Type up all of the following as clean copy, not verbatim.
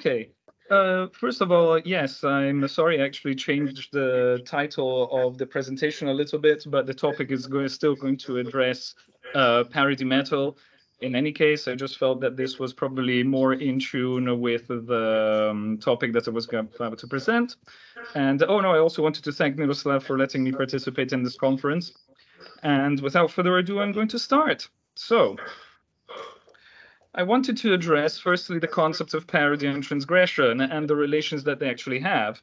Okay. First of all, yes, I'm sorry I actually changed the title of the presentation a little bit, but the topic is still going to address parody metal. In any case, I just felt that this was probably more in tune with the topic that I was about to present. And oh no, I also wanted to thank Miroslav for letting me participate in this conference. And without further ado, I'm going to start. So, I wanted to address firstly the concepts of parody and transgression and the relations that they actually have.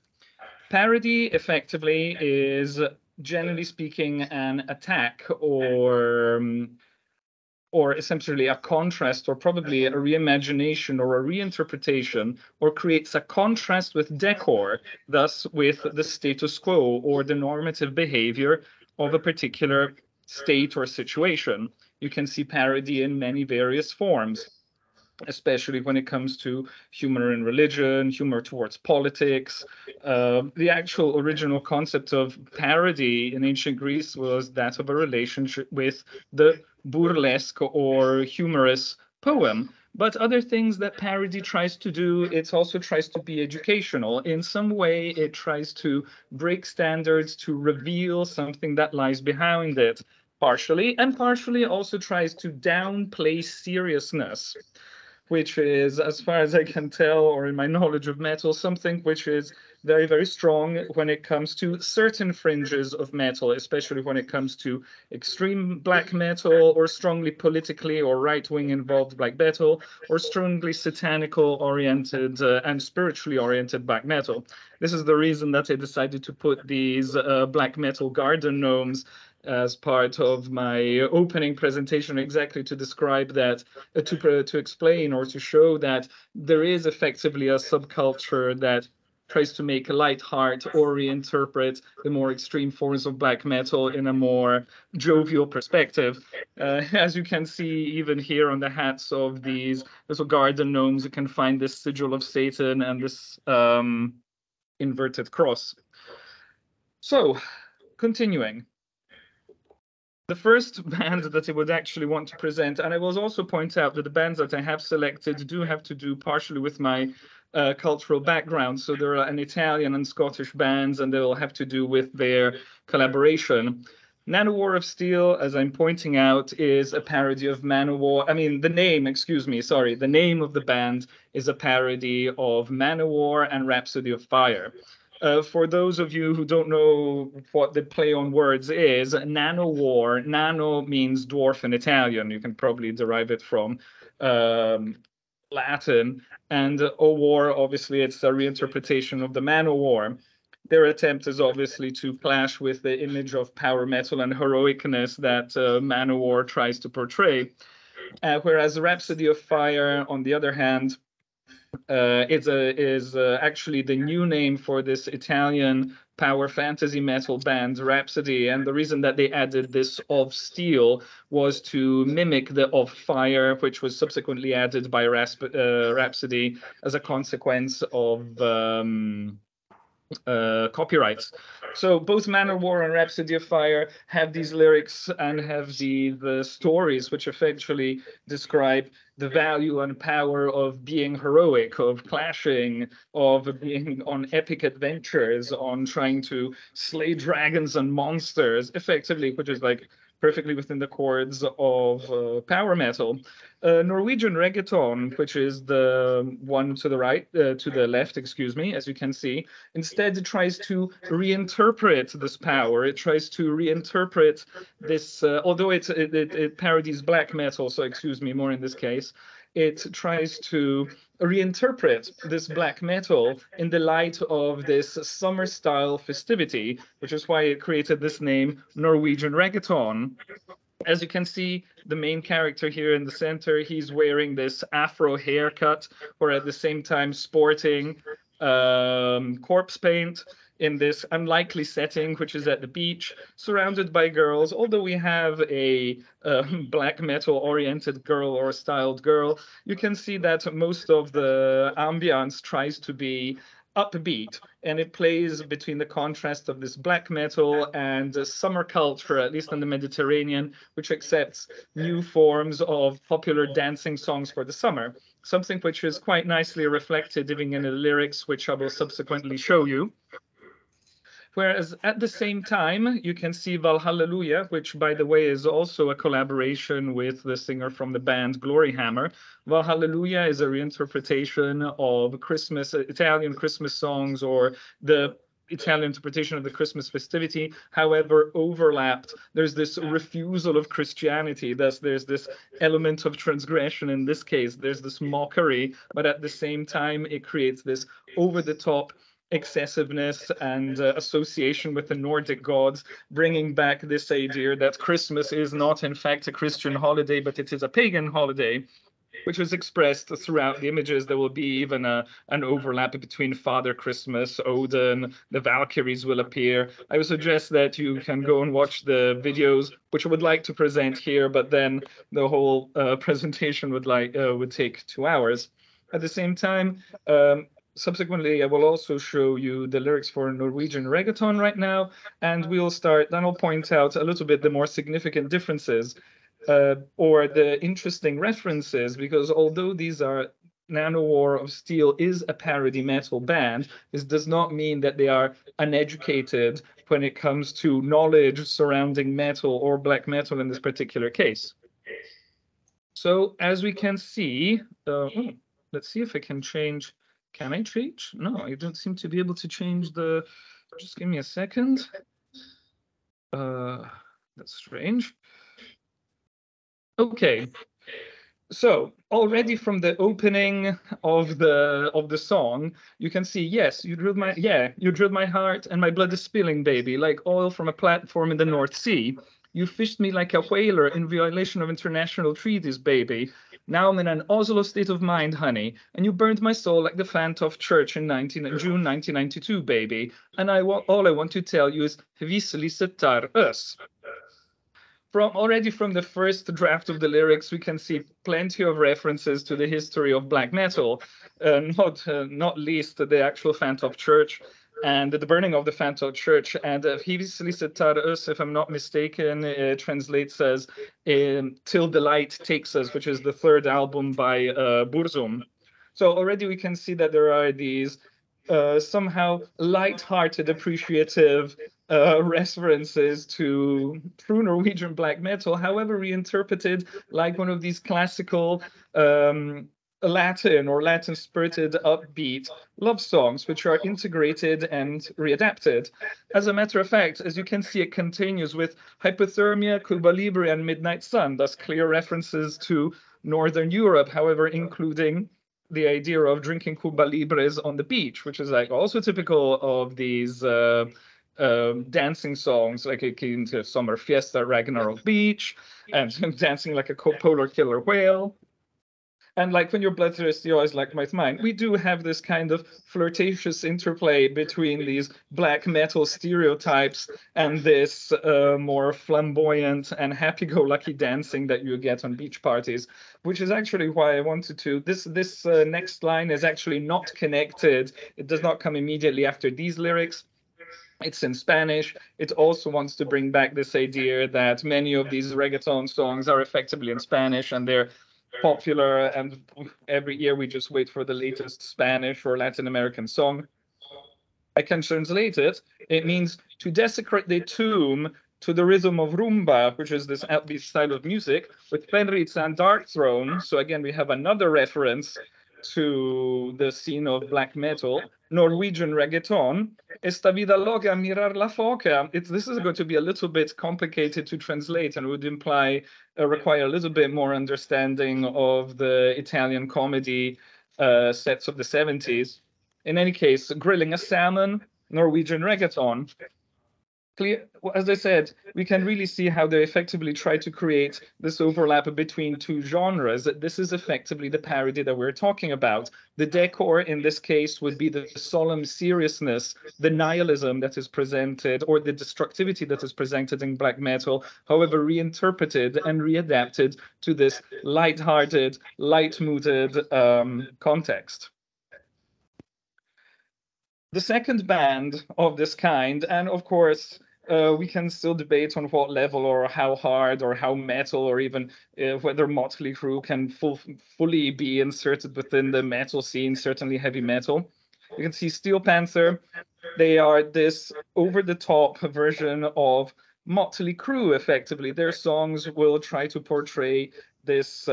Parody effectively is, generally speaking, an attack or essentially a contrast or probably a reimagination or a reinterpretation, or creates a contrast with decor, thus with the status quo or the normative behavior of a particular state or situation. You can see parody in many various forms, especially when it comes to humor in religion, humor towards politics. The actual original concept of parody in ancient Greece was that of a relationship with the burlesque or humorous poem. But other things that parody tries to do, it also tries to be educational. In some way, it tries to break standards, to reveal something that lies behind it, partially, and partially also tries to downplay seriousness, which is, as far as I can tell, or in my knowledge of metal, something which is very, very strong when it comes to certain fringes of metal, especially when it comes to extreme black metal, or strongly politically or right-wing involved black metal, or strongly satanical oriented and spiritually oriented black metal. This is the reason that I decided to put these black metal garden gnomes as part of my opening presentation, exactly to describe that, to explain or to show that there is effectively a subculture that tries to make a light heart or reinterpret the more extreme forms of black metal in a more jovial perspective. As you can see, even here on the hats of these little garden gnomes, you can find this sigil of Satan and this inverted cross. So, continuing. The first band that I would actually want to present, and I will also point out that the bands that I have selected do have to do partially with my cultural background. So there are an Italian and Scottish bands, and they will have to do with their collaboration. Nanowar of Steel, as I'm pointing out, is a parody of Manowar. I mean, the name of the band is a parody of Manowar and Rhapsody of Fire. For those of you who don't know what the play on words is, Nanowar, nano means dwarf in Italian. You can probably derive it from Latin. And war, obviously, it's a reinterpretation of the Manowar. Their attempt is obviously to clash with the image of power metal and heroicness that Manowar tries to portray. Whereas Rhapsody of Fire, on the other hand, is actually the new name for this Italian power fantasy metal band Rhapsody, and the reason that they added this of steel was to mimic the of fire, which was subsequently added by Rhapsody as a consequence of copyrights. So both Manowar and Rhapsody of Fire have these lyrics and have the stories which effectively describe the value and power of being heroic, of clashing, of being on epic adventures, on trying to slay dragons and monsters, effectively, which is like perfectly within the chords of power metal. Norwegian reggaeton, which is the one to the right, to the left, excuse me, as you can see, instead it tries to reinterpret this power. It tries to reinterpret this, although it parodies black metal, so excuse me, more in this case, it tries to reinterpret this black metal in the light of this summer style festivity, which is why it created this name Norwegian reggaeton. As you can see, the main character here in the center, he's wearing this afro haircut, or at the same time sporting corpse paint in this unlikely setting, which is at the beach, surrounded by girls. Although we have a black metal-oriented girl or styled girl, you can see that most of the ambiance tries to be upbeat, and it plays between the contrast of this black metal and summer culture, at least in the Mediterranean, which accepts new forms of popular dancing songs for the summer. something which is quite nicely reflected even in the lyrics, which I will subsequently show you. Whereas at the same time, you can see Valhallelujah, which, by the way, is also a collaboration with the singer from the band Glory Hammer. Valhallelujah is a reinterpretation of Christmas, Italian Christmas songs, or the Italian interpretation of the Christmas festivity, however overlapped. There's this refusal of Christianity, thus there's this element of transgression in this case. There's this mockery, but at the same time, it creates this over-the-top excessiveness and association with the Nordic gods, bringing back this idea that Christmas is not in fact a Christian holiday, but it is a pagan holiday, which was expressed throughout the images. There will be even an overlap between Father Christmas, Odin, the Valkyries will appear. I would suggest that you can go and watch the videos, which I would like to present here, but then the whole presentation would take 2 hours. At the same time, subsequently, I will also show you the lyrics for Norwegian reggaeton right now, and then I'll point out a little bit the more significant differences or the interesting references, because although these are Nanowar of Steel is a parody metal band, this does not mean that they are uneducated when it comes to knowledge surrounding metal or black metal in this particular case. So as we can see, let's see if I can change. Can I change? No, I don't seem to be able to change the. Just give me a second. That's strange. Okay. So already from the opening of the song, you can see, yes, you drilled my heart and my blood is spilling, baby, like oil from a platform in the North Sea. You fished me like a whaler in violation of international treaties, baby. Now I'm in an Oslo state of mind, honey, and you burned my soul like the Fantoft Church in June 1992, baby. And all I want to tell you is, Visseli settar us. Already from the first draft of the lyrics, we can see plenty of references to the history of black metal, not least the actual Fantoft Church and the burning of the Fantoft Church. And Visseli settar us, if I'm not mistaken, translates as Till the Light Takes Us, which is the third album by Burzum. So already we can see that there are these somehow light-hearted, appreciative references to true Norwegian black metal, however reinterpreted like one of these classical Latin or Latin-spirited upbeat love songs, which are integrated and readapted. As a matter of fact, as you can see, it continues with hypothermia, Cuba Libre, and Midnight Sun, thus clear references to Northern Europe, however, including the idea of drinking Cuba Libres on the beach, which is like also typical of these dancing songs, like akin to Summer Fiesta, Ragnarok Beach, and dancing like a polar killer whale. And like when you're bloodthirsty, always like my mind, we do have this kind of flirtatious interplay between these black metal stereotypes and this more flamboyant and happy-go-lucky dancing that you get on beach parties, which is actually why I wanted to. This next line is actually not connected. It does not come immediately after these lyrics. It's in Spanish. It also wants to bring back this idea that many of these reggaeton songs are effectively in Spanish, and they're popular, and every year we just wait for the latest Spanish or Latin American song. I can translate it. It means to desecrate the tomb to the rhythm of rumba, which is this upbeat style of music, with Fenritz and Dark Throne. So again, we have another reference to the scene of black metal. Norwegian reggaeton. Esta vida loca mirar la foca. This is going to be a little bit complicated to translate and would require a little bit more understanding of the Italian comedy sets of the 70s. In any case, grilling a salmon, Norwegian reggaeton. As I said, we can really see how they effectively try to create this overlap between two genres. This is effectively the parody that we're talking about. The decor in this case would be the solemn seriousness, the nihilism that is presented, or the destructivity that is presented in black metal, however reinterpreted and readapted to this light-hearted, light-mooded context. The second band of this kind, and of course, We can still debate on what level or how hard or how metal or even whether Motley Crue can fully be inserted within the metal scene, certainly heavy metal. You can see Steel Panther. They are this over-the-top version of Motley Crue, effectively. Their songs will try to portray this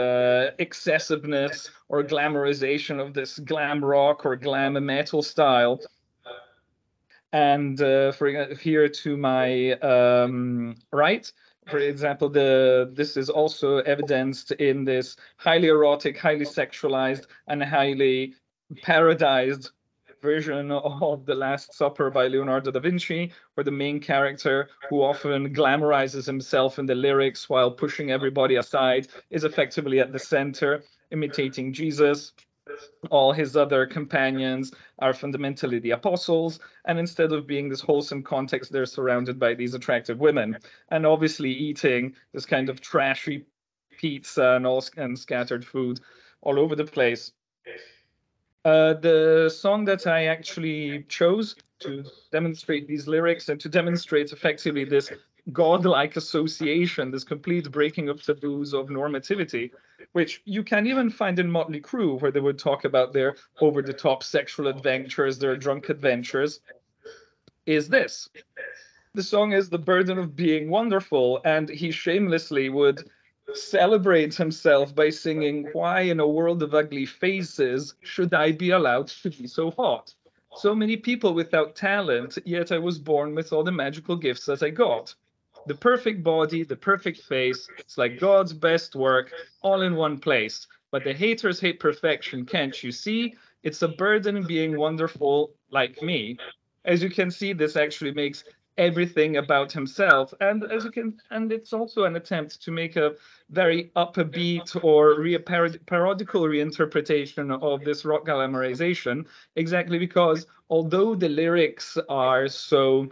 excessiveness or glamorization of this glam rock or glam metal style. And here to my right, for example, this is also evidenced in this highly erotic, highly sexualized, and highly parodized version of The Last Supper by Leonardo da Vinci, where the main character, who often glamorizes himself in the lyrics while pushing everybody aside, is effectively at the center, imitating Jesus. All his other companions are fundamentally the apostles, and instead of being this wholesome context, they're surrounded by these attractive women, and obviously eating this kind of trashy pizza and scattered food all over the place. The song that I actually chose to demonstrate these lyrics and to demonstrate effectively this godlike association, this complete breaking of taboos of normativity, which you can even find in Motley Crue, where they would talk about their over-the-top sexual adventures, their drunk adventures, is this. The song is The Burden of Being Wonderful, and he shamelessly would celebrate himself by singing, "Why in a world of ugly faces should I be allowed to be so hot? So many people without talent, yet I was born with all the magical gifts that I got. The perfect body, the perfect face, it's like God's best work, all in one place. But the haters hate perfection, can't you see? It's a burden being wonderful like me." As you can see, this actually makes everything about himself, and it's also an attempt to make a very upbeat or parodical reinterpretation of this rock glamorization, exactly because although the lyrics are so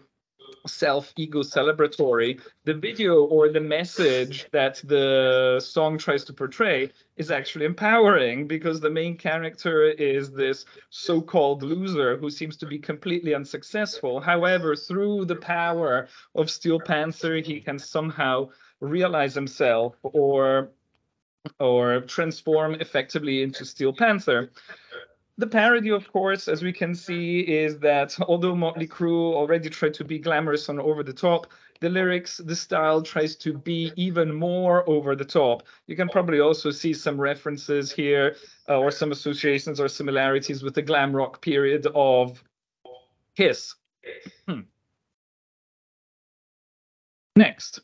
self-ego celebratory, the video or the message that the song tries to portray is actually empowering, because the main character is this so-called loser who seems to be completely unsuccessful. However, through the power of Steel Panther, he can somehow realize himself or transform effectively into Steel Panther. The parody, of course, as we can see, is that although Motley Crue already tried to be glamorous and over the top, the lyrics, the style tries to be even more over the top. You can probably also see some references here or some associations or similarities with the glam rock period of Kiss. Next.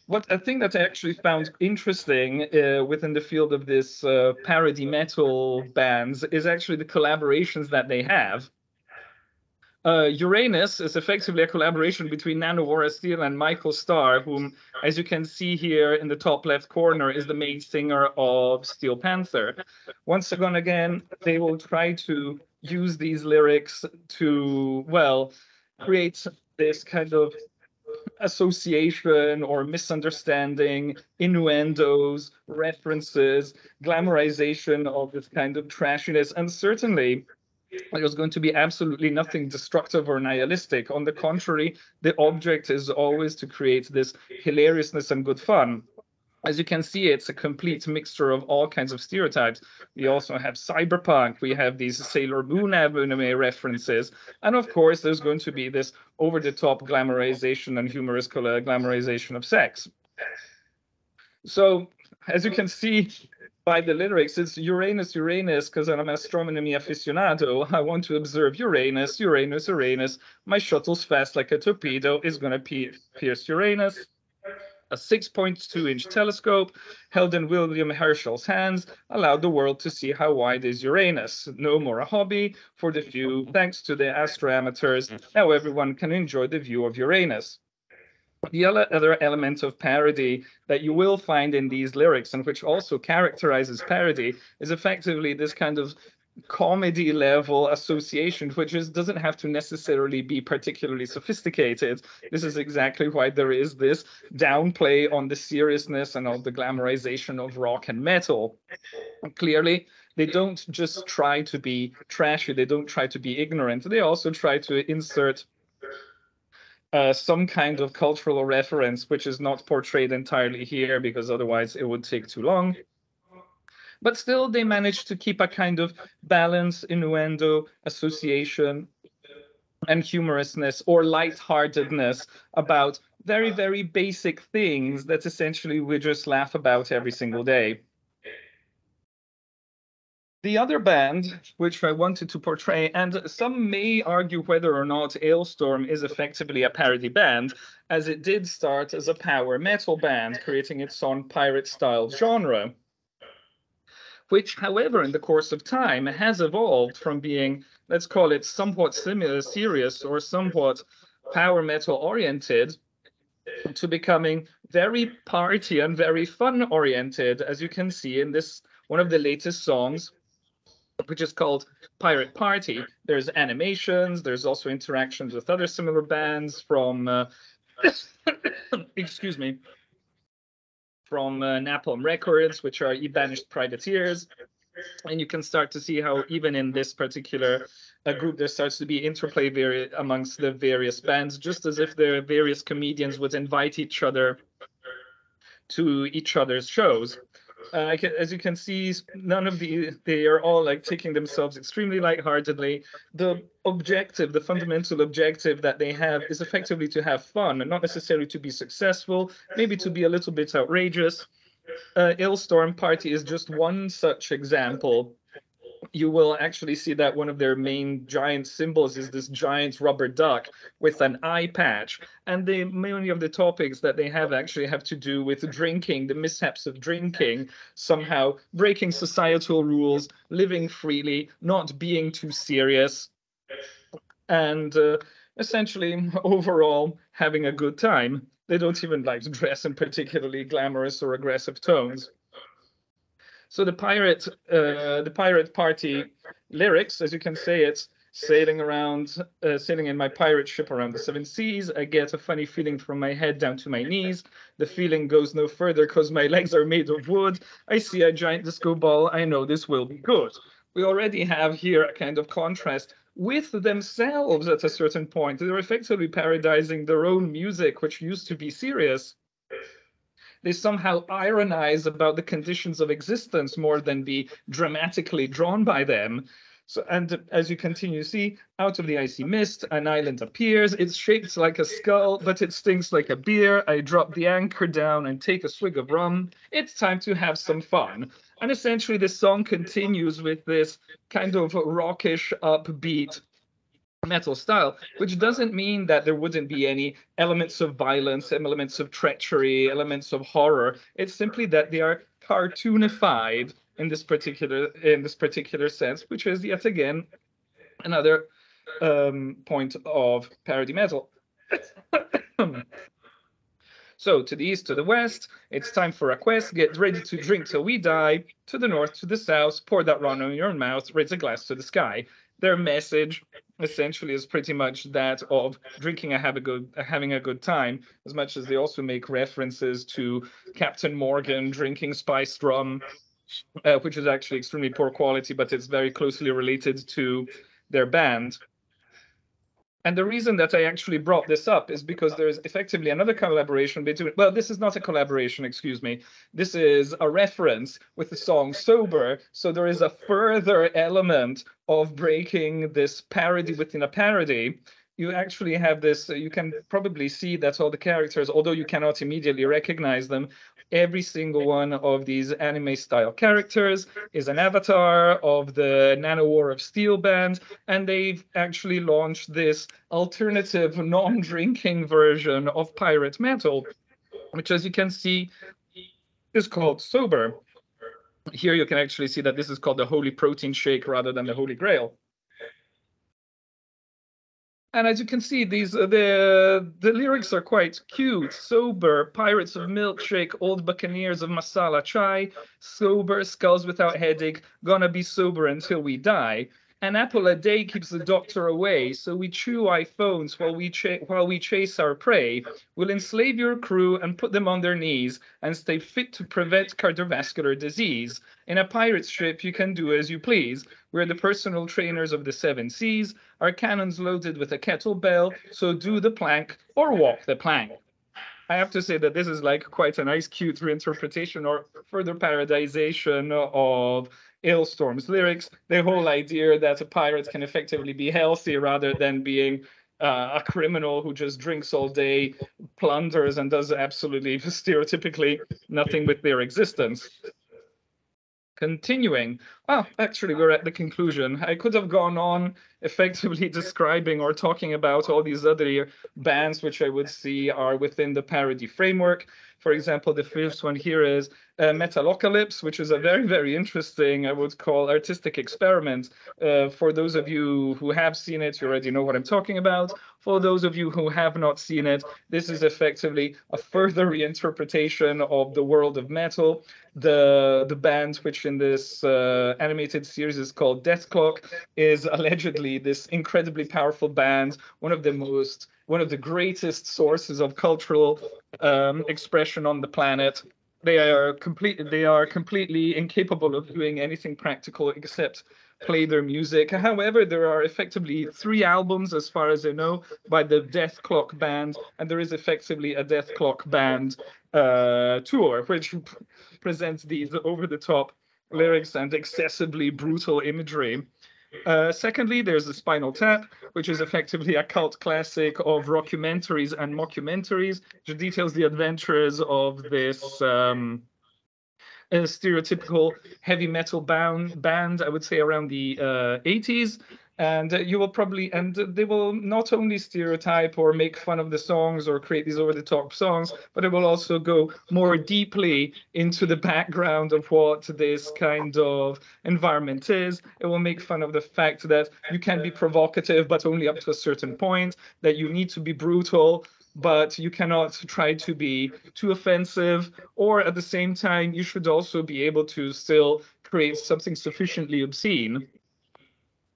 What a thing that I actually found interesting within the field of this parody metal bands is actually the collaborations that they have. Uranus is effectively a collaboration between Nanowar Steel and Michael Starr, whom, as you can see here in the top left corner, is the main singer of Steel Panther. Once again, they will try to use these lyrics to, well, create this kind of association or misunderstanding, innuendos, references, glamorization of this kind of trashiness. And certainly, there's going to be absolutely nothing destructive or nihilistic. On the contrary, the object is always to create this hilariousness and good fun. As you can see, it's a complete mixture of all kinds of stereotypes. We also have cyberpunk, we have these Sailor Moon anime references, and of course, there's going to be this over-the-top glamorization and humorous glamorization of sex. So, as you can see by the lyrics, it's Uranus, Uranus, because I'm an astronomy aficionado. I want to observe Uranus, Uranus, Uranus. My shuttle's fast like a torpedo is going to pierce Uranus. A 6.2-inch telescope held in William Herschel's hands allowed the world to see how wide is Uranus. No more a hobby for the few. Thanks to the astroamateurs, now everyone can enjoy the view of Uranus. The other element of parody that you will find in these lyrics, and which also characterizes parody, is effectively this kind of comedy level association, which doesn't have to necessarily be particularly sophisticated. This is exactly why there is this downplay on the seriousness and on the glamorization of rock and metal. Clearly, they don't just try to be trashy, they don't try to be ignorant, they also try to insert some kind of cultural reference, which is not portrayed entirely here because otherwise it would take too long. But still, they managed to keep a kind of balance, innuendo, association, and humorousness or lightheartedness about very, very basic things that essentially we just laugh about every single day. The other band, which I wanted to portray, and some may argue whether or not Ailstorm is effectively a parody band, as it did start as a power metal band, creating its own pirate-style genre, which, however, in the course of time has evolved from being, let's call it, somewhat similar, serious or somewhat power metal oriented to becoming very party and very fun oriented, as you can see in this one of the latest songs, which is called Pirate Party. There's animations, there's also interactions with other similar bands from excuse me, from Napalm Records, which are Banished Privateers. And you can start to see how even in this particular group, there starts to be interplay amongst the various bands, just as if the various comedians would invite each other to each other's shows. As you can see, they are all like taking themselves extremely lightheartedly. The objective, the fundamental objective that they have is effectively to have fun and not necessarily to be successful, maybe to be a little bit outrageous. Ailstorm Party is just one such example. You will actually see that one of their main giant symbols is this giant rubber duck with an eye patch. And many of the topics that they have actually have to do with drinking, the mishaps of drinking, somehow breaking societal rules, living freely, not being too serious, and essentially overall having a good time. They don't even like to dress in particularly glamorous or aggressive tones. So the pirate party lyrics, as you can say, it's sailing in my pirate ship around the seven seas. I get a funny feeling from my head down to my knees. The feeling goes no further because my legs are made of wood. I see a giant disco ball. I know this will be good. We already have here a kind of contrast with themselves at a certain point. They're effectively parodizing their own music, which used to be serious. They somehow ironize about the conditions of existence more than be dramatically drawn by them. So, and as you continue to see, out of the icy mist, an island appears. It's shaped like a skull, but it stinks like a beer. I drop the anchor down and take a swig of rum. It's time to have some fun. And essentially, this song continues with this kind of rockish, upbeat metal style, which doesn't mean that there wouldn't be any elements of violence, elements of treachery, elements of horror. It's simply that they are cartoonified in this particular sense, which is yet again another point of parody metal. So to the east, to the west, it's time for a quest. Get ready to drink till we die. To the north, to the south, pour that rum in your mouth, raise a glass to the sky. Their message essentially is pretty much that of drinking and having a good time, as much as they also make references to Captain Morgan drinking spiced rum, which is actually extremely poor quality, but it's very closely related to their band. And the reason that I actually brought this up is because there's effectively another collaboration between, well, this is not a collaboration, excuse me. This is a reference with the song Sober. So there is a further element of breaking this parody within a parody. You actually have this, you can probably see that all the characters, although you cannot immediately recognize them, every single one of these anime style characters is an avatar of the Nano War of Steel band, and they've actually launched this alternative non-drinking version of pirate metal, which, as you can see, is called Sober. Here you can actually see that this is called the Holy Protein Shake rather than the Holy Grail. And as you can see, the lyrics are quite cute. Sober, pirates of milkshake, old buccaneers of masala chai. Sober, skulls without headache, gonna be sober until we die. An apple a day keeps the doctor away, so we chew iPhones while we chase our prey. We'll enslave your crew and put them on their knees and stay fit to prevent cardiovascular disease. In a pirate ship, you can do as you please. We're the personal trainers of the seven seas. Our cannon's loaded with a kettlebell, so do the plank or walk the plank. I have to say that this is like quite a nice, cute reinterpretation or further parodization of Ailstorm's lyrics. The whole idea that a pirate can effectively be healthy rather than being a criminal who just drinks all day, plunders, and does absolutely stereotypically nothing with their existence. Continuing, well, actually, we're at the conclusion. I could have gone on effectively describing or talking about all these other bands which I would see are within the parody framework. For example, the first one here is Metalocalypse, which is a very, very interesting, I would call, artistic experiment. For those of you who have seen it, you already know what I'm talking about. For those of you who have not seen it, this is effectively a further reinterpretation of the world of metal. The band, which in this animated series is called Death Clock, is allegedly this incredibly powerful band, one of the greatest sources of cultural expression on the planet. They are completely incapable of doing anything practical except play their music. However, there are effectively 3 albums, as far as I know, by the Death Clock band, and there is effectively a Death Clock band tour, which presents these over-the-top lyrics and excessively brutal imagery. Secondly, there's the Spinal Tap, which is effectively a cult classic of rockumentaries and mockumentaries, which details the adventures of this stereotypical heavy metal band, I would say around the 80s. And you will probably, and they will not only stereotype or make fun of the songs or create these over-the-top songs, but it will also go more deeply into the background of what this kind of environment is. It will make fun of the fact that you can be provocative, but only up to a certain point, that you need to be brutal, but you cannot try to be too offensive, or at the same time, you should also be able to still create something sufficiently obscene.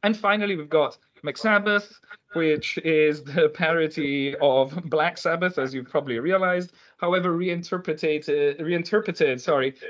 And finally, we've got McSabbath, which is the parody of Black Sabbath, as you've probably realized. However, reinterpreted,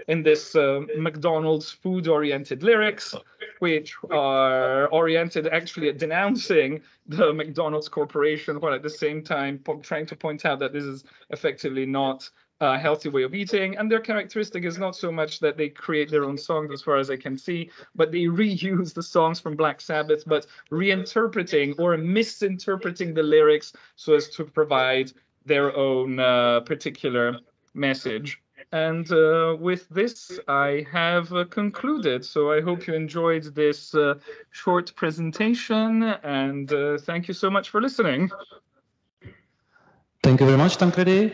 in this McDonald's food-oriented lyrics, which are oriented actually at denouncing the McDonald's corporation, while at the same time trying to point out that this is effectively not a healthy way of eating. And their characteristic is not so much that they create their own songs, as far as I can see, but they reuse the songs from Black Sabbath, but reinterpreting or misinterpreting the lyrics so as to provide their own particular message. And with this, I have concluded. So I hope you enjoyed this short presentation, and thank you so much for listening. Thank you very much, Tancredi.